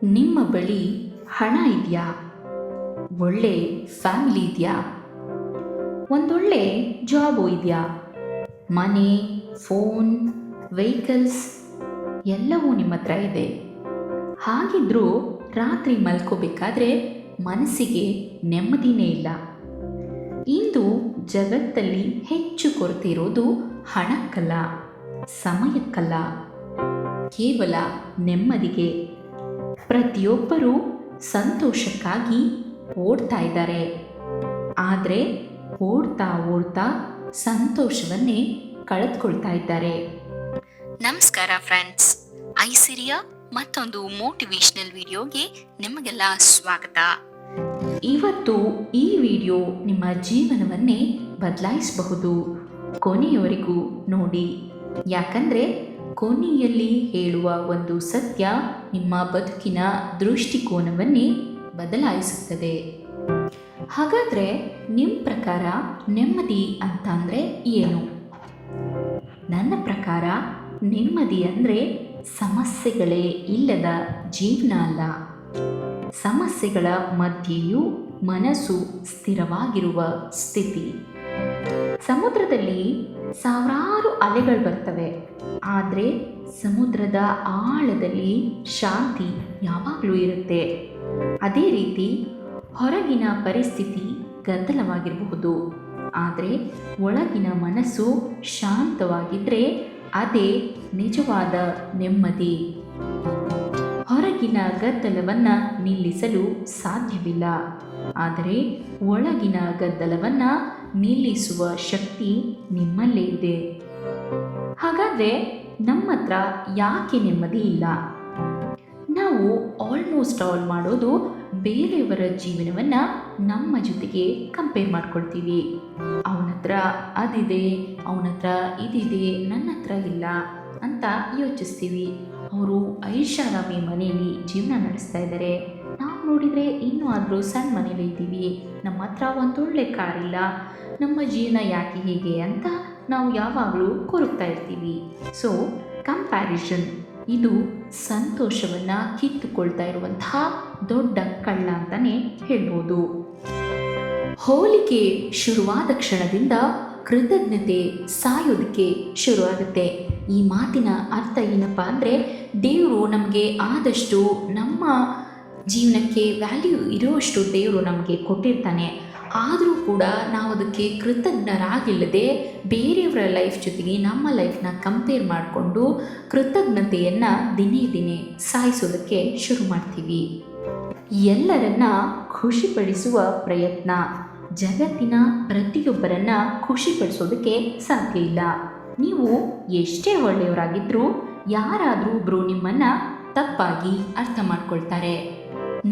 ನಿಮ್ಮ ಬಳಿ ಹಣ ಇದೆಯಾ? ಒಳ್ಳೆ ಫ್ಯಾಮಿಲಿ ಇದೆಯಾ? ಒಂದೊಳ್ಳೆ ಜಾಬು ಇದೆಯಾ? ಮನೆ, ಫೋನ್, ವೆಹಿಕಲ್ಸ್ ಎಲ್ಲವೂ ನಿಮ್ಮ ಹತ್ರ ಇದೆ. ಹಾಗಿದ್ರೂ ರಾತ್ರಿ ಮಲ್ಕೋಬೇಕಾದ್ರೆ ಮನಸ್ಸಿಗೆ ನೆಮ್ಮದಿನೇ ಇಲ್ಲ. ಇಂದು ಜಗತ್ತಲ್ಲಿ ಹೆಚ್ಚು ಕೊರತೆ ಇರೋದು ಹಣಕ್ಕಲ್ಲ, ಸಮಯಕ್ಕಲ್ಲ, ಕೇವಲ ನೆಮ್ಮದಿಗೆ. ಪ್ರತಿಯೊಬ್ಬರೂ ಸಂತೋಷಕ್ಕಾಗಿ ಓಡ್ತಾ ಇದ್ದಾರೆ, ಆದರೆ ಓಡ್ತಾ ಓಡ್ತಾ ಸಂತೋಷವನ್ನೇ ಕಳೆದುಕೊಳ್ತಾ ಇದ್ದಾರೆ. ನಮಸ್ಕಾರ ಫ್ರೆಂಡ್ಸ್, ಐಸಿರಿಯ ಮತ್ತೊಂದು ಮೋಟಿವೇಶನಲ್ ವಿಡಿಯೋಗೆ ನಿಮಗೆಲ್ಲ ಸ್ವಾಗತ. ಇವತ್ತು ಈ ವಿಡಿಯೋ ನಿಮ್ಮ ಜೀವನವನ್ನೇ ಬದಲಾಯಿಸಬಹುದು. ಕೊನೆಯವರೆಗೂ ನೋಡಿ, ಯಾಕಂದರೆ ಕೊನೆಯಲ್ಲಿ ಹೇಳುವ ಒಂದು ಸತ್ಯ ನಿಮ್ಮ ಬದುಕಿನ ದೃಷ್ಟಿಕೋನವನ್ನೇ ಬದಲಾಯಿಸುತ್ತದೆ. ಹಾಗಾದರೆ ನಿಮ್ಮ ಪ್ರಕಾರ ನೆಮ್ಮದಿ ಅಂತಂದರೆ ಏನು? ನನ್ನ ಪ್ರಕಾರ ನೆಮ್ಮದಿ ಅಂದರೆ ಸಮಸ್ಯೆಗಳೇ ಇಲ್ಲದ ಜೀವನ ಅಲ್ಲ, ಸಮಸ್ಯೆಗಳ ಮಧ್ಯೆಯೂ ಮನಸ್ಸು ಸ್ಥಿರವಾಗಿರುವ ಸ್ಥಿತಿ. ಸಮುದ್ರದಲ್ಲಿ ಸಾವಿರಾರು ಅಲೆಗಳು ಬರ್ತವೆ, ಆದರೆ ಸಮುದ್ರದ ಆಳದಲ್ಲಿ ಶಾಂತಿ ಯಾವಾಗಲೂ ಇರುತ್ತೆ. ಅದೇ ರೀತಿ ಹೊರಗಿನ ಪರಿಸ್ಥಿತಿ ಗದ್ದಲವಾಗಿರಬಹುದು, ಆದರೆ ಒಳಗಿನ ಮನಸ್ಸು ಶಾಂತವಾಗಿದ್ದರೆ ಅದೇ ನಿಜವಾದ ನೆಮ್ಮದಿ. ಹೊರಗಿನ ಗದ್ದಲವನ್ನು ನಿಲ್ಲಿಸಲು ಸಾಧ್ಯವಿಲ್ಲ, ಆದರೆ ಒಳಗಿನ ಗದ್ದಲವನ್ನು ನಿಲ್ಲಿಸುವ ಶಕ್ತಿ ನಿಮ್ಮಲ್ಲೇ ಇದೆ. ಹಾಗಾದರೆ ನಮ್ಮ ಹತ್ರ ಯಾಕೆ ನೆಮ್ಮದಿ ಇಲ್ಲ? ನಾವು ಆಲ್ಮೋಸ್ಟ್ ಆಲ್ ಮಾಡೋದು ಬೇರೆಯವರ ಜೀವನವನ್ನು ನಮ್ಮ ಜೊತೆಗೆ ಕಂಪೇರ್ ಮಾಡ್ಕೊಳ್ತೀವಿ. ಅವನ ಹತ್ರ ಅದಿದೆ, ಅವನ ಹತ್ರ ಇದಿದೆ, ನನ್ನ ಹತ್ರ ಇಲ್ಲ ಅಂತ ಯೋಚಿಸ್ತೀವಿ. ಅವರು ಐಷಾರಾಮಿ ಮನೆಯಲ್ಲಿ ಜೀವನ ನಡೆಸ್ತಾ ಇದ್ದಾರೆ, ನಾವು ನೋಡಿದರೆ ಇನ್ನೂ ಆದರೂ ಸಣ್ಣ ಮನೇಲಿ ಇದ್ದೀವಿ, ನಮ್ಮ ಹತ್ರ ಒಂದೊಳ್ಳೆ ಕಾರಿಲ್ಲ, ನಮ್ಮ ಜೀವನ ಯಾಕೆ ಹೀಗೆ ಅಂತ ನಾವು ಯಾವಾಗಲೂ ಕೊರಗ್ತಾ ಇರ್ತೀವಿ. ಸೊ ಕಂಪ್ಯಾರಿಸನ್ ಇದು ಸಂತೋಷವನ್ನು ಕಿತ್ತುಕೊಳ್ತಾ ಇರುವಂತಹ ದೊಡ್ಡ ಕಳ್ಳ ಅಂತಲೇ ಹೇಳ್ಬೋದು. ಹೋಲಿಕೆ ಶುರುವಾದ ಕ್ಷಣದಿಂದ ಕೃತಜ್ಞತೆ ಸಾಯೋದಕ್ಕೆ ಶುರುವಾಗುತ್ತೆ. ಈ ಮಾತಿನ ಅರ್ಥ ಏನಪ್ಪ ಅಂದರೆ, ದೇವರು ನಮಗೆ ಆದಷ್ಟು ನಮ್ಮ ಜೀವನಕ್ಕೆ ವ್ಯಾಲ್ಯೂ ಇರುವಷ್ಟು ದೇವರು ನಮಗೆ ಕೊಟ್ಟಿರ್ತಾನೆ. ಆದರೂ ಕೂಡ ನಾವು ಅದಕ್ಕೆ ಕೃತಜ್ಞರಾಗಿಲ್ಲದೆ ಬೇರೆಯವರ ಲೈಫ್ ಜೊತೆಗೆ ನಮ್ಮ ಲೈಫ್ನ ಕಂಪೇರ್ ಮಾಡಿಕೊಂಡು ಕೃತಜ್ಞತೆಯನ್ನು ದಿನೇ ದಿನೇ ಸಾಯಿಸೋದಕ್ಕೆ ಶುರು ಮಾಡ್ತೀವಿ. ಎಲ್ಲರನ್ನ ಖುಷಿಪಡಿಸುವ ಪ್ರಯತ್ನ, ಜಗತ್ತಿನ ಪ್ರತಿಯೊಬ್ಬರನ್ನ ಖುಷಿಪಡಿಸೋದಕ್ಕೆ ಸಾಧ್ಯ ಇಲ್ಲ. ನೀವು ಎಷ್ಟೇ ಒಳ್ಳೆಯವರಾಗಿದ್ದರೂ ಯಾರಾದರೂ ಒಬ್ಬರು ನಿಮ್ಮನ್ನು ತಪ್ಪಾಗಿ ಅರ್ಥ ಮಾಡ್ಕೊಳ್ತಾರೆ.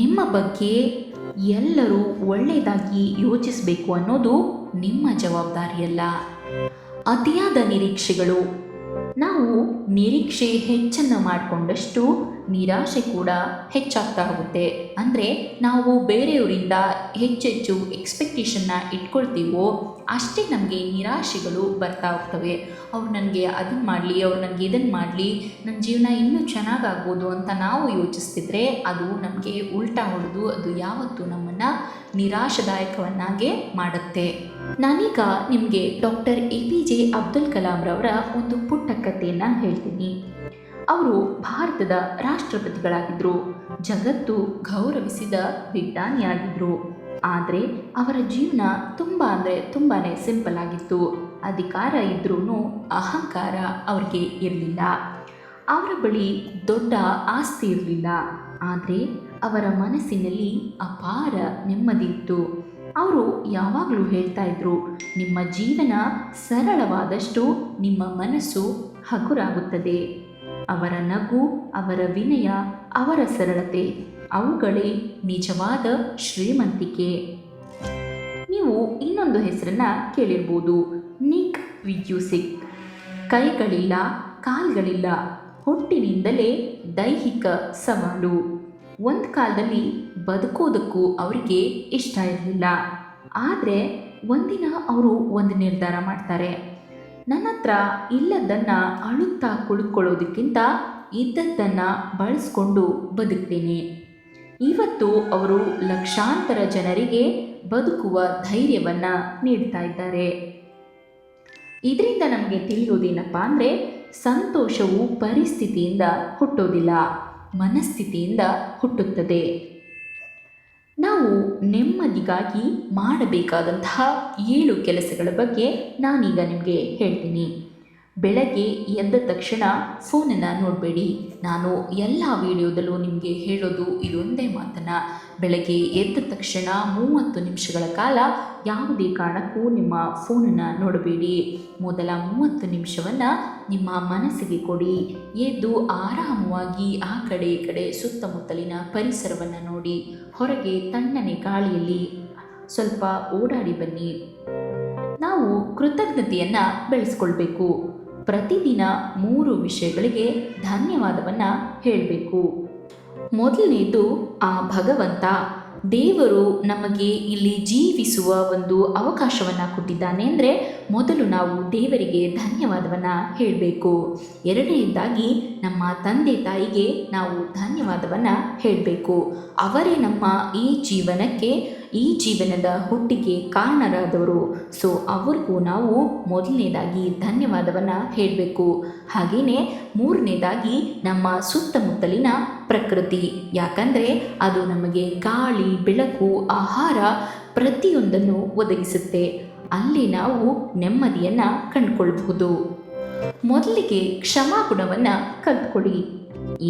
ನಿಮ್ಮ ಬಗ್ಗೆ ಎಲ್ಲರೂ ಒಳ್ಳೆಯದಾಗಿ ಯೋಚಿಸಬೇಕು ಅನ್ನೋದು ನಿಮ್ಮ ಜವಾಬ್ದಾರಿಯಲ್ಲ. ಅತಿಯಾದ ನಿರೀಕ್ಷೆಗಳು, ನಾವು ನಿರೀಕ್ಷೆ ಹೆಚ್ಚನ್ನು ಮಾಡಿಕೊಂಡಷ್ಟು ನಿರಾಶೆ ಕೂಡ ಹೆಚ್ಚಾಗ್ತಾ ಹೋಗುತ್ತೆ. ಅಂದರೆ ನಾವು ಬೇರೆಯವರಿಂದ ಹೆಚ್ಚೆಚ್ಚು ಎಕ್ಸ್ಪೆಕ್ಟೇಷನ್ನ ಇಟ್ಕೊಳ್ತೀವೋ ಅಷ್ಟೇ ನಮಗೆ ನಿರಾಶೆಗಳು ಬರ್ತಾ ಹೋಗ್ತವೆ. ಅವ್ರು ನನಗೆ ಅದನ್ನು ಮಾಡಲಿ, ಅವ್ರು ನನಗೆ ಇದನ್ನು ಮಾಡಲಿ, ನನ್ನ ಜೀವನ ಇನ್ನೂ ಚೆನ್ನಾಗಾಗ್ಬೋದು ಅಂತ ನಾವು ಯೋಚಿಸ್ತಿದ್ರೆ ಅದು ನಮಗೆ ಉಲ್ಟಾ ಹೊಡೆದು ಅದು ಯಾವತ್ತೂ ನಮ್ಮನ್ನು ನಿರಾಶಾದಾಯಕವನ್ನಾಗೆ ಮಾಡುತ್ತೆ. ನಾನೀಗ ನಿಮಗೆ ಡಾಕ್ಟರ್ APJ ಅಬ್ದುಲ್ ಕಲಾಂ ರವರ ಒಂದು ಪುಟ್ಟ ಕಥೆಯನ್ನು ಹೇಳ್ತೀನಿ. ಅವರು ಭಾರತದ ರಾಷ್ಟ್ರಪತಿಗಳಾಗಿದ್ದರು, ಜಗತ್ತು ಗೌರವಿಸಿದ ವಿಜ್ಞಾನಿಯಾಗಿದ್ದರು. ಆದರೆ ಅವರ ಜೀವನ ತುಂಬಾ ಸಿಂಪಲ್ ಆಗಿತ್ತು. ಅಧಿಕಾರ ಇದ್ರೂ ಅಹಂಕಾರ ಅವ್ರಿಗೆ ಇರಲಿಲ್ಲ. ಅವರ ಬಳಿ ದೊಡ್ಡ ಆಸ್ತಿ ಇರಲಿಲ್ಲ, ಆದರೆ ಅವರ ಮನಸ್ಸಿನಲ್ಲಿ ಅಪಾರ ನೆಮ್ಮದಿ ಇತ್ತು. ಅವರು ಯಾವಾಗಲೂ ಹೇಳ್ತಾ ಇದ್ರು, ನಿಮ್ಮ ಜೀವನ ಸರಳವಾದಷ್ಟು ನಿಮ್ಮ ಮನಸ್ಸು ಹಗುರಾಗುತ್ತದೆ. ಅವರ ನಗು, ಅವರ ವಿನಯ, ಅವರ ಸರಳತೆ ಅವುಗಳೇ ನಿಜವಾದ ಶ್ರೀಮಂತಿಕೆ. ನೀವು ಇನ್ನೊಂದು ಹೆಸರನ್ನ ಕೇಳಿರ್ಬೋದು, ನಿಕ್ ವಿಜ್ಯೂಸಿಕ್. ಕೈಗಳಿಲ್ಲ, ಕಾಲ್ಗಳಿಲ್ಲ, ಹುಟ್ಟಿನಿಂದಲೇ ದೈಹಿಕ ಸವಾಲು. ಒಂದು ಕಾಲದಲ್ಲಿ ಬದುಕೋದಕ್ಕೂ ಅವರಿಗೆ ಇಷ್ಟ ಇರಲಿಲ್ಲ, ಆದರೆ ಒಂದಿನ ಅವರು ಒಂದು ನಿರ್ಧಾರ ಮಾಡ್ತಾರೆ. ನನ್ನ ಹತ್ರ ಇಲ್ಲದನ್ನು ಅಳುತ್ತಾ ಕುಳಿತುಕೊಳ್ಳೋದಕ್ಕಿಂತ ಇದ್ದದ್ದನ್ನು ಬಳಸ್ಕೊಂಡು ಬದುಕ್ತೇನೆ. ಇವತ್ತು ಅವರು ಲಕ್ಷಾಂತರ ಜನರಿಗೆ ಬದುಕುವ ಧೈರ್ಯವನ್ನು ನೀಡ್ತಾ ಇದ್ದಾರೆ. ಇದರಿಂದ ನಮಗೆ ತಿಳಿಯೋದೇನಪ್ಪ ಅಂದರೆ, ಸಂತೋಷವು ಪರಿಸ್ಥಿತಿಯಿಂದ ಹುಟ್ಟೋದಿಲ್ಲ, ಮನಸ್ಥಿತಿಯಿಂದ ಹುಟ್ಟುತ್ತದೆ. ನಾವು ನೆಮ್ಮದಿಗಾಗಿ ಮಾಡಬೇಕಾದಂತಹ 7 ಕೆಲಸಗಳ ಬಗ್ಗೆ ನಾನೀಗ ನಿಮಗೆ ಹೇಳ್ತೀನಿ. ಬೆಳಗ್ಗೆ ಎದ್ದ ತಕ್ಷಣ ಫೋನನ್ನು ನೋಡಬೇಡಿ. ನಾನು ಎಲ್ಲ ವಿಡಿಯೋದಲ್ಲೂ ನಿಮಗೆ ಹೇಳೋದು ಇದೊಂದೇ ಮಾತನ್ನು. ಬೆಳಗ್ಗೆ ಎದ್ದ ತಕ್ಷಣ 30 ನಿಮಿಷಗಳ ಕಾಲ ಯಾವುದೇ ಕಾರಣಕ್ಕೂ ನಿಮ್ಮ ಫೋನನ್ನು ನೋಡಬೇಡಿ. ಮೊದಲ 30 ನಿಮಿಷವನ್ನು ನಿಮ್ಮ ಮನಸ್ಸಿಗೆ ಕೊಡಿ. ಎದ್ದು ಆರಾಮವಾಗಿ ಆ ಕಡೆ ಈ ಕಡೆ ಸುತ್ತಮುತ್ತಲಿನ ಪರಿಸರವನ್ನು ನೋಡಿ, ಹೊರಗೆ ತಣ್ಣನೆ ಗಾಳಿಯಲ್ಲಿ ಸ್ವಲ್ಪ ಓಡಾಡಿ ಬನ್ನಿ. ನಾವು ಕೃತಜ್ಞತೆಯನ್ನು ಬೆಳೆಸ್ಕೊಳ್ಬೇಕು. ಪ್ರತಿದಿನ 3 ವಿಷಯಗಳಿಗೆ ಧನ್ಯವಾದವನ್ನು ಹೇಳಬೇಕು. ಮೊದಲನೇದು, ಆ ಭಗವಂತ ದೇವರು ನಮಗೆ ಇಲ್ಲಿ ಜೀವಿಸುವ ಒಂದು ಅವಕಾಶವನ್ನು ಕೊಟ್ಟಿದ್ದಾನೆ ಅಂದರೆ ಮೊದಲು ನಾವು ದೇವರಿಗೆ ಧನ್ಯವಾದವನ್ನು ಹೇಳಬೇಕು. ಎರಡನೇದಾಗಿ ನಮ್ಮ ತಂದೆ ತಾಯಿಗೆ ನಾವು ಧನ್ಯವಾದವನ್ನು ಹೇಳಬೇಕು. ಅವರೇ ನಮ್ಮ ಈ ಜೀವನದ ಹುಟ್ಟಿಗೆ ಕಾರಣರಾದವರು. ಸೊ ಅವ್ರಿಗೂ ನಾವು ಮೊದಲನೇದಾಗಿ ಧನ್ಯವಾದವನ್ನು ಹೇಳಬೇಕು. ಹಾಗೆಯೇ ಮೂರನೇದಾಗಿ ನಮ್ಮ ಸುತ್ತಮುತ್ತಲಿನ ಪ್ರಕೃತಿ, ಯಾಕಂದರೆ ಅದು ನಮಗೆ ಗಾಳಿ, ಬೆಳಕು, ಆಹಾರ ಪ್ರತಿಯೊಂದನ್ನು ಒದಗಿಸುತ್ತೆ. ಅಲ್ಲಿ ನಾವು ನೆಮ್ಮದಿಯನ್ನು ಕಂಡುಕೊಳ್ಬಹುದು. ಮೊದಲಿಗೆ ಕ್ಷಮಾಗುಣವನ್ನು ಕಲ್ತ್ಕೊಳ್ಳಿ.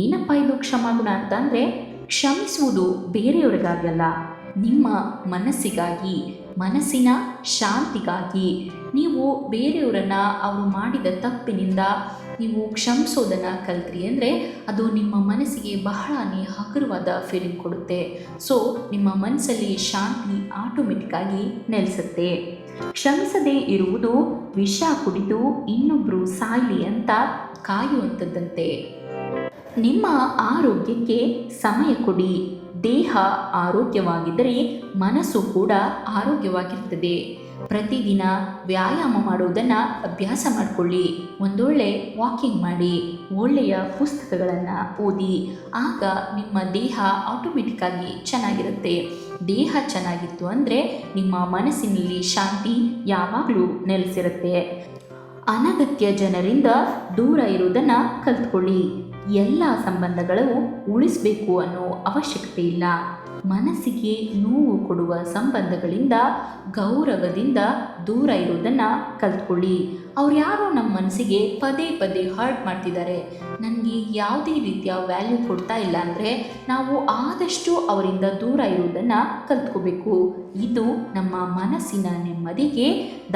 ಏನಪ್ಪ ಇದು ಕ್ಷಮಾಗುಣ ಅಂತ ಅಂದರೆ, ಕ್ಷಮಿಸುವುದು ಬೇರೆಯವರಿಗಾಗಲ್ಲ, ನಿಮ್ಮ ಮನಸ್ಸಿಗಾಗಿ, ಮನಸ್ಸಿನ ಶಾಂತಿಗಾಗಿ. ನೀವು ಬೇರೆಯವರನ್ನು ಅವರು ಮಾಡಿದ ತಪ್ಪಿನಿಂದ ನೀವು ಕ್ಷಮಿಸೋದನ್ನು ಕಲ್ತ್ರಿ ಅಂದರೆ ಅದು ನಿಮ್ಮ ಮನಸ್ಸಿಗೆ ಬಹಳನೇ ಹಗುರವಾದ ಫೀಲಿಂಗ್ ಕೊಡುತ್ತೆ. ಸೊ ನಿಮ್ಮ ಮನಸ್ಸಲ್ಲಿ ಶಾಂತಿ ಆಟೋಮೆಟಿಕ್ಕಾಗಿ ನೆಲೆಸುತ್ತೆ. ಕ್ಷಮಿಸದೇ ಇರುವುದು ವಿಷ ಕುಡಿದು ಇನ್ನೊಬ್ಬರು ಸಾಯಲಿ ಅಂತ ಕಾಯುವಂಥದ್ದಂತೆ. ನಿಮ್ಮ ಆರೋಗ್ಯಕ್ಕೆ ಸಮಯ ಕೊಡಿ. ದೇಹ ಆರೋಗ್ಯವಾಗಿದ್ದರೆ ಮನಸ್ಸು ಕೂಡ ಆರೋಗ್ಯವಾಗಿರ್ತದೆ. ಪ್ರತಿದಿನ ವ್ಯಾಯಾಮ ಮಾಡುವುದನ್ನು ಅಭ್ಯಾಸ ಮಾಡಿಕೊಳ್ಳಿ. ಒಂದೊಳ್ಳೆ ವಾಕಿಂಗ್ ಮಾಡಿ, ಒಳ್ಳೆಯ ಪುಸ್ತಕಗಳನ್ನು ಓದಿ. ಆಗ ನಿಮ್ಮ ದೇಹ ಆಟೋಮೆಟಿಕ್ಕಾಗಿ ಚೆನ್ನಾಗಿರುತ್ತೆ. ದೇಹ ಚೆನ್ನಾಗಿತ್ತು ಅಂದರೆ ನಿಮ್ಮ ಮನಸ್ಸಿನಲ್ಲಿ ಶಾಂತಿ ಯಾವಾಗಲೂ ನೆಲೆಸಿರುತ್ತೆ. ಅನಗತ್ಯ ಜನರಿಂದ ದೂರ ಇರುವುದನ್ನು ಕಲ್ತ್ಕೊಳ್ಳಿ. ಎಲ್ಲ ಸಂಬಂಧಗಳು ಉಳಿಸಬೇಕು ಅನ್ನೋ ಅವಶ್ಯಕತೆ ಇಲ್ಲ. ಮನಸ್ಸಿಗೆ ನೋವು ಕೊಡುವ ಸಂಬಂಧಗಳಿಂದ ಗೌರವದಿಂದ ದೂರ ಇರೋದನ್ನು ಕಲ್ತ್ಕೊಳ್ಳಿ. ಅವ್ರು ಯಾರೋ ನಮ್ಮ ಮನಸ್ಸಿಗೆ ಪದೇ ಪದೇ ಹರ್ಟ್ ಮಾಡ್ತಿದ್ದಾರೆ, ನನಗೆ ಯಾವುದೇ ರೀತಿಯ ವ್ಯಾಲ್ಯೂ ಕೊಡ್ತಾ ಇಲ್ಲ ಅಂದರೆ ನಾವು ಆದಷ್ಟು ಅವರಿಂದ ದೂರ ಇರೋದನ್ನು ಕಲ್ತ್ಕೋಬೇಕು. ಇದು ನಮ್ಮ ಮನಸ್ಸಿನ ನೆಮ್ಮದಿಗೆ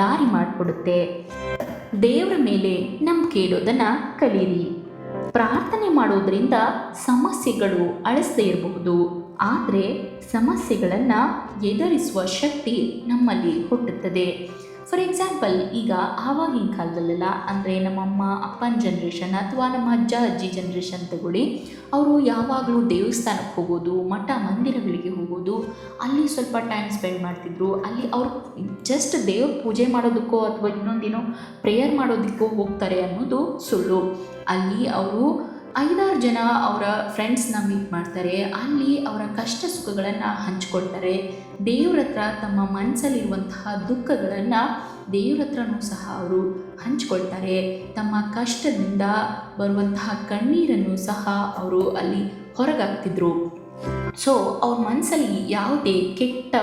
ದಾರಿ ಮಾಡಿಕೊಡುತ್ತೆ. ದೇವರ ಮೇಲೆ ನಂಬಿಕೆ ಇಡೋದನ್ನು ಕಲೀರಿ. ಪ್ರಾರ್ಥನೆ ಮಾಡೋದರಿಂದ ಸಮಸ್ಯೆಗಳು ಅಳಿಸದೇ ಇರಬಹುದು, ಆದರೆ ಸಮಸ್ಯೆಗಳನ್ನು ಎದುರಿಸುವ ಶಕ್ತಿ ನಮ್ಮಲ್ಲಿ ಹುಟ್ಟುತ್ತದೆ. ಫಾರ್ ಎಕ್ಸಾಂಪಲ್, ಈಗ ಆವಾಗಿನ ಕಾಲದಲ್ಲೆಲ್ಲ ಅಂದರೆ ನಮ್ಮಮ್ಮ ಅಪ್ಪನ ಜನ್ರೇಷನ್ ಅಥವಾ ನಮ್ಮ ಅಜ್ಜ ಅಜ್ಜಿ ಜನ್ರೇಷನ್ ತಗೊಳ್ಳಿ, ಅವರು ಯಾವಾಗಲೂ ದೇವಸ್ಥಾನಕ್ಕೆ ಹೋಗೋದು, ಮಠ ಮಂದಿರಗಳಿಗೆ ಹೋಗೋದು, ಅಲ್ಲಿ ಸ್ವಲ್ಪ ಟೈಮ್ ಸ್ಪೆಂಡ್ ಮಾಡ್ತಿದ್ರು. ಅಲ್ಲಿ ಅವರು ಜಸ್ಟ್ ದೇವ್ರ ಪೂಜೆ ಮಾಡೋದಕ್ಕೋ ಅಥವಾ ಇನ್ನೊಂದೇನೋ ಪ್ರೇಯರ್ ಮಾಡೋದಕ್ಕೋ ಹೋಗ್ತಾರೆ ಅನ್ನೋದು ಸುಳ್ಳು. ಅಲ್ಲಿ ಅವರು 5-6 ಜನ ಅವರ ಫ್ರೆಂಡ್ಸ್ನ ಮೀಟ್ ಮಾಡ್ತಾರೆ. ಅಲ್ಲಿ ಅವರ ಕಷ್ಟ ಸುಖಗಳನ್ನು ಹಂಚ್ಕೊಳ್ತಾರೆ. ದೇವ್ರ ಹತ್ರ ತಮ್ಮ ಮನಸ್ಸಲ್ಲಿರುವಂತಹ ದುಃಖಗಳನ್ನು ದೇವ್ರ ಹತ್ರನೂ ಸಹ ಅವರು ಹಂಚ್ಕೊಳ್ತಾರೆ. ತಮ್ಮ ಕಷ್ಟದಿಂದ ಬರುವಂತಹ ಕಣ್ಣೀರನ್ನು ಸಹ ಅವರು ಅಲ್ಲಿ ಹೊರಗಾಗ್ತಿದ್ರು. ಸೊ ಅವ್ರ ಮನಸ್ಸಲ್ಲಿ ಯಾವುದೇ ಕೆಟ್ಟ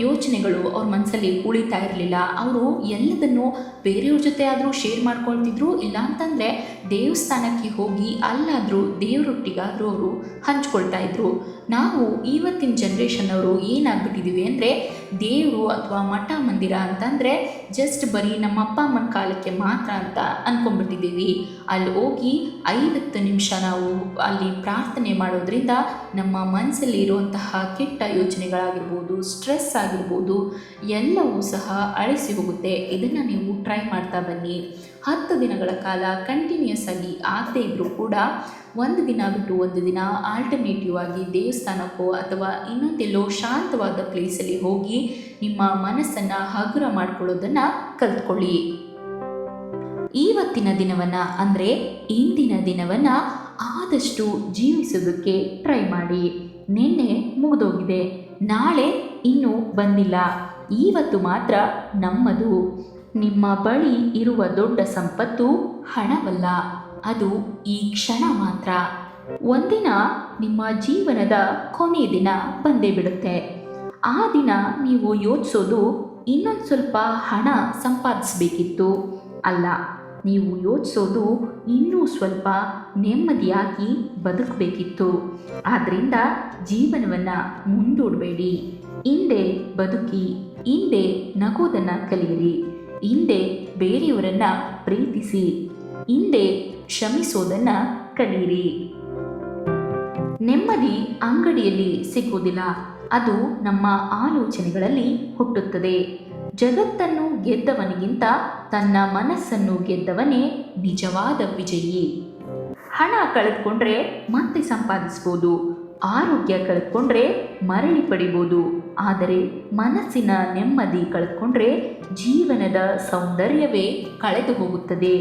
ಯೋಚನೆಗಳು ಅವ್ರ ಮನಸ್ಸಲ್ಲಿ ಉಳಿತಾ ಇರಲಿಲ್ಲ. ಅವರು ಎಲ್ಲದನ್ನು ಬೇರೆಯವ್ರ ಜೊತೆ ಆದರೂ ಶೇರ್ ಮಾಡ್ಕೊಳ್ತಿದ್ರು, ಇಲ್ಲ ಅಂತಂದರೆ ದೇವಸ್ಥಾನಕ್ಕೆ ಹೋಗಿ ಅಲ್ಲಾದರೂ ದೇವರೊಟ್ಟಿಗಾದರೂ ಅವರು ಹಂಚ್ಕೊಳ್ತಾ ಇದ್ರು. ನಾವು ಇವತ್ತಿನ ಜನ್ರೇಷನ್ನವರು ಏನಾಗ್ಬಿಟ್ಟಿದ್ದೀವಿ ಅಂದರೆ, ದೇವರು ಅಥವಾ ಮಠ ಮಂದಿರ ಅಂತಂದರೆ ಜಸ್ಟ್ ಬರೀ ನಮ್ಮ ಅಪ್ಪ ಅಮ್ಮನ ಕಾಲಕ್ಕೆ ಮಾತ್ರ ಅಂತ ಅಂದ್ಕೊಂಡ್ಬಿಟ್ಟಿದ್ದೀವಿ. ಅಲ್ಲಿ ಹೋಗಿ 5-10 ನಿಮಿಷ ನಾವು ಅಲ್ಲಿ ಪ್ರಾರ್ಥನೆ ಮಾಡೋದ್ರಿಂದ ನಮ್ಮ ಮನಸ್ಸಲ್ಲಿ ಇರುವಂತಹ ಕೆಟ್ಟ ಯೋಚನೆಗಳಾಗಿರ್ಬೋದು, ಸ್ಟ್ರೆಸ್ ಆಗಿರ್ಬೋದು, ಎಲ್ಲವೂ ಸಹ ಅಳಿಸಿ ಹೋಗುತ್ತೆ. ಇದನ್ನು ನೀವು ಟ್ರೈ ಮಾಡ್ತಾ ಬನ್ನಿ. 10 ದಿನಗಳ ಕಾಲ ಕಂಟಿನ್ಯೂಸ್ ಆಗಿ ಆಗದೇ ಇದ್ದರೂ ಕೂಡ ಒಂದು ದಿನ ಬಿಟ್ಟು ಒಂದು ದಿನ ಆಲ್ಟರ್ನೇಟಿವ್ ಆಗಿ ದೇವಸ್ಥಾನಕ್ಕೋ ಅಥವಾ ಇನ್ನೊಂದೆಲ್ಲೋ ಶಾಂತವಾದ ಪ್ಲೇಸಲ್ಲಿ ಹೋಗಿ ನಿಮ್ಮ ಮನಸ್ಸನ್ನು ಹಗುರ ಮಾಡ್ಕೊಳ್ಳೋದನ್ನು ಕಲ್ತ್ಕೊಳ್ಳಿ. ಇವತ್ತಿನ ದಿನವನ್ನು ಅಂದರೆ ಇಂದಿನ ದಿನವನ್ನು ಆದಷ್ಟು ಜೀವಿಸೋದಕ್ಕೆ ಟ್ರೈ ಮಾಡಿ. ನಿನ್ನೆ ಮುಗಿದೋಗಿದೆ, ನಾಳೆ ಇನ್ನೂ ಬಂದಿಲ್ಲ, ಇವತ್ತು ಮಾತ್ರ ನಮ್ಮದು. ನಿಮ್ಮ ಬಳಿ ಇರುವ ದೊಡ್ಡ ಸಂಪತ್ತು ಹಣವಲ್ಲ, ಅದು ಈ ಕ್ಷಣ ಮಾತ್ರ. ಒಂದಿನ ನಿಮ್ಮ ಜೀವನದ ಕೊನೆಯ ದಿನ ಬಂದೇ ಬಿಡುತ್ತೆ. ಆ ದಿನ ನೀವು ಯೋಚಿಸೋದು ಇನ್ನೊಂದು ಸ್ವಲ್ಪ ಹಣ ಸಂಪಾದಿಸಬೇಕಿತ್ತು ಅಲ್ಲ, ನೀವು ಯೋಚಿಸೋದು ಇನ್ನೂ ಸ್ವಲ್ಪ ನೆಮ್ಮದಿಯಾಗಿ ಬದುಕಬೇಕಿತ್ತು. ಆದ್ದರಿಂದ ಜೀವನವನ್ನು ಮುಂದೂಡಬೇಡಿ. ಹಿಂದೆ ಬದುಕಿ, ಹಿಂದೆ ನಗೋದನ್ನು ಕಲಿಯಿರಿ, ಹಿಂದೆ ಬೇರೆಯವರನ್ನು ಪ್ರೀತಿಸಿ, ಹಿಂದೆ ಕ್ಷಮಿಸೋದನ್ನು ಕಲಿಯಿರಿ. ನೆಮ್ಮದಿ ಅಂಗಡಿಯಲ್ಲಿ ಸಿಗುವುದಿಲ್ಲ, ಅದು ನಮ್ಮ ಆಲೋಚನೆಗಳಲ್ಲಿ ಹುಟ್ಟುತ್ತದೆ. ಜಗತ್ತನ್ನು ಗೆದ್ದವನಿಗಿಂತ ತನ್ನ ಮನಸ್ಸನ್ನು ಗೆದ್ದವನೇ ನಿಜವಾದ ವಿಜಯಿ. ಹಣ ಕಳೆದುಕೊಂಡ್ರೆ ಮತ್ತೆ ಸಂಪಾದಿಸ್ಬೋದು, ಆರೋಗ್ಯ ಕಳೆದುಕೊಂಡ್ರೆ ಮರಳಿ ಪಡಿಬೋದು, ಆದರೆ ಮನಸ್ಸಿನ ನೆಮ್ಮದಿ ಕಳೆದುಕೊಂಡ್ರೆ ಜೀವನದ ಸೌಂದರ್ಯವೇ ಕಳೆದು ಹೋಗುತ್ತದೆ.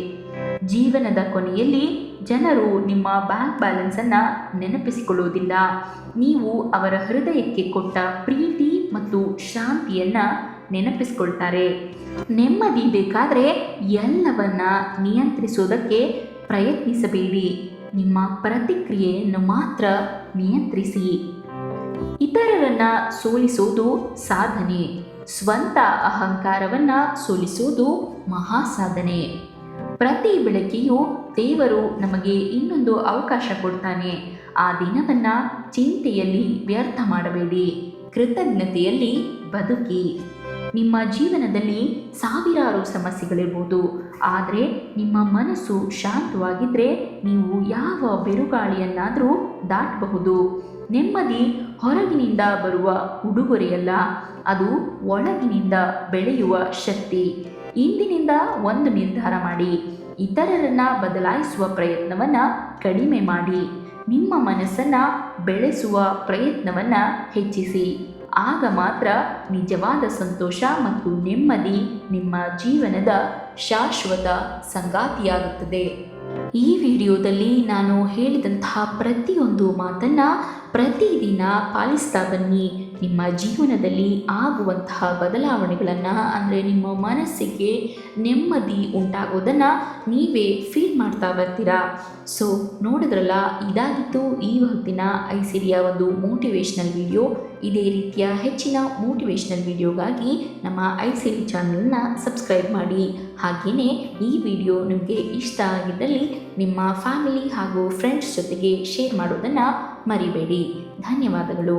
ಜೀವನದ ಕೊನೆಯಲ್ಲಿ ಜನರು ನಿಮ್ಮ ಬ್ಯಾಂಕ್ ಬ್ಯಾಲೆನ್ಸನ್ನು ನೆನಪಿಸಿಕೊಳ್ಳುವುದಿಲ್ಲ, ನೀವು ಅವರ ಹೃದಯಕ್ಕೆ ಕೊಟ್ಟ ಪ್ರೀತಿ ಮತ್ತು ಶಾಂತಿಯನ್ನು ನೆನಪಿಸಿಕೊಳ್ತಾರೆ. ನೆಮ್ಮದಿ ಬೇಕಾದರೆ ಎಲ್ಲವನ್ನ ನಿಯಂತ್ರಿಸೋದಕ್ಕೆ ಪ್ರಯತ್ನಿಸಬೇಡಿ, ನಿಮ್ಮ ಪ್ರತಿಕ್ರಿಯೆಯನ್ನು ಮಾತ್ರ ನಿಯಂತ್ರಿಸಿ. ಇತರರನ್ನು ಸೋಲಿಸೋದು ಸಾಧನೆ, ಸ್ವಂತ ಅಹಂಕಾರವನ್ನು ಸೋಲಿಸೋದು ಮಹಾಸಾಧನೆ. ಪ್ರತಿ ಬೆಳಗ್ಗೆಯೂ ದೇವರು ನಮಗೆ ಇನ್ನೊಂದು ಅವಕಾಶ ಕೊಡ್ತಾನೆ. ಆ ದಿನವನ್ನು ಚಿಂತೆಯಲ್ಲಿ ವ್ಯರ್ಥ ಮಾಡಬೇಡಿ, ಕೃತಜ್ಞತೆಯಲ್ಲಿ ಬದುಕಿ. ನಿಮ್ಮ ಜೀವನದಲ್ಲಿ ಸಾವಿರಾರು ಸಮಸ್ಯೆಗಳಿರ್ಬೋದು, ಆದರೆ ನಿಮ್ಮ ಮನಸ್ಸು ಶಾಂತವಾಗಿದ್ದರೆ ನೀವು ಯಾವ ಬಿರುಗಾಳಿಯನ್ನಾದರೂ ದಾಟಬಹುದು. ನೆಮ್ಮದಿ ಹೊರಗಿನಿಂದ ಬರುವ ಉಡುಗೊರೆಯಲ್ಲ, ಅದು ಒಳಗಿನಿಂದ ಬೆಳೆಯುವ ಶಕ್ತಿ. ಇಂದಿನಿಂದ ಒಂದು ನಿರ್ಧಾರ ಮಾಡಿ, ಇತರರನ್ನು ಬದಲಾಯಿಸುವ ಪ್ರಯತ್ನವನ್ನು ಕಡಿಮೆ ಮಾಡಿ, ನಿಮ್ಮ ಮನಸ್ಸನ್ನು ಬೆಳೆಸುವ ಪ್ರಯತ್ನವನ್ನು ಹೆಚ್ಚಿಸಿ. ಆಗ ಮಾತ್ರ ನಿಜವಾದ ಸಂತೋಷ ಮತ್ತು ನೆಮ್ಮದಿ ನಿಮ್ಮ ಜೀವನದ ಶಾಶ್ವತ ಸಂಗಾತಿಯಾಗುತ್ತದೆ. ಈ ವಿಡಿಯೋದಲ್ಲಿ ನಾನು ಹೇಳಿದಂತಹ ಪ್ರತಿಯೊಂದು ಮಾತನ್ನು ಪ್ರತಿದಿನ ಪಾಲಿಸ್ತಾ ಬನ್ನಿ. ನಿಮ್ಮ ಜೀವನದಲ್ಲಿ ಆಗುವಂತಹ ಬದಲಾವಣೆಗಳನ್ನು, ಅಂದರೆ ನಿಮ್ಮ ಮನಸ್ಸಿಗೆ ನೆಮ್ಮದಿ ಉಂಟಾಗೋದನ್ನು ನೀವೇ ಫೀಲ್ ಮಾಡ್ತಾ ಬರ್ತೀರಾ. ಸೊ ನೋಡಿದ್ರಲ್ಲ, ಇದಾಗಿತ್ತು ಈ ಹೊತ್ತಿನ ಐಸಿರಿಯ ಒಂದು ಮೋಟಿವೇಶ್ನಲ್ ವಿಡಿಯೋ. ಇದೇ ರೀತಿಯ ಹೆಚ್ಚಿನ ಮೋಟಿವೇಶ್ನಲ್ ವಿಡಿಯೋಗಾಗಿ ನಮ್ಮ ಐಸಿರಿ ಚಾನಲ್ನ ಸಬ್ಸ್ಕ್ರೈಬ್ ಮಾಡಿ. ಹಾಗೆಯೇ ಈ ವಿಡಿಯೋ ನಿಮಗೆ ಇಷ್ಟ ಆಗಿದ್ದಲ್ಲಿ ನಿಮ್ಮ ಫ್ಯಾಮಿಲಿ ಹಾಗೂ ಫ್ರೆಂಡ್ಸ್ ಜೊತೆಗೆ ಶೇರ್ ಮಾಡೋದನ್ನು ಮರಿಬೇಡಿ. ಧನ್ಯವಾದಗಳು.